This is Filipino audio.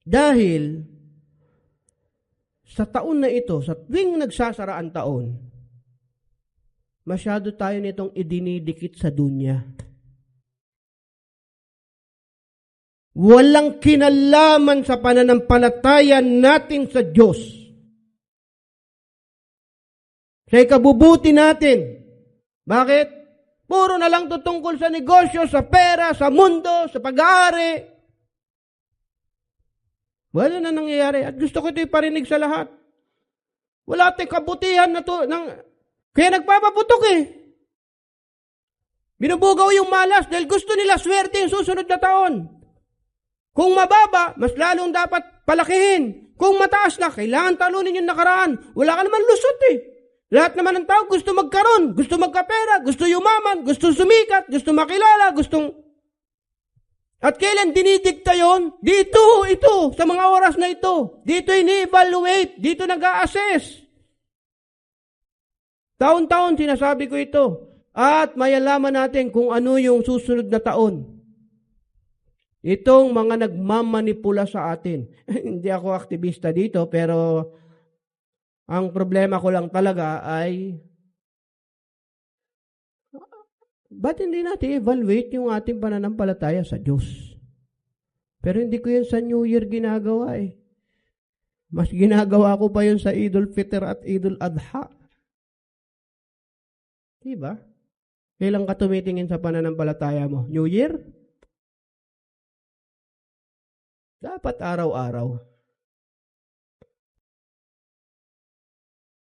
Dahil sa taon na ito, sa tuwing nagsasara ang taon, masyado tayo nitong idinidikit sa dunya. Walang kinalaman sa pananampalataya natin sa Diyos. Sa ikabubuti natin. Bakit? Puro na lang tutungkol sa negosyo, sa pera, sa mundo, sa pag-aari. Wala na nangyayari. At gusto ko ito iparinig sa lahat. Wala tayong kabutihan na to. Kaya nagpapaputok eh. Binubugaw yung malas dahil gusto nila swerte yung susunod na taon. Kung mababa, mas lalong dapat palakihin. Kung mataas na, kailangan talunin yung nakaraan. Wala ka naman lusot eh. Lahat naman ng tao gusto magkaroon, gusto magkapera, gusto yumaman, gusto sumikat, gusto makilala, gustong... At kailan dinidikta yon? Dito, ito, sa mga oras na ito. Dito ini-evaluate, dito nag-a-assess. Taon-taon sinasabi ko ito. At mayalaman natin kung ano yung susunod na taon. Itong mga nagmamanipula sa atin. Hindi ako aktivista dito, pero ang problema ko lang talaga ay ba't hindi natin evaluate yung ating pananampalataya sa Diyos? Pero hindi ko yun sa New Year ginagawa eh. Mas ginagawa ko pa yun sa Idul Fitr at Idul Adha. Diba? Kailan ka tumitingin sa pananampalataya mo? New Year? Dapat araw-araw.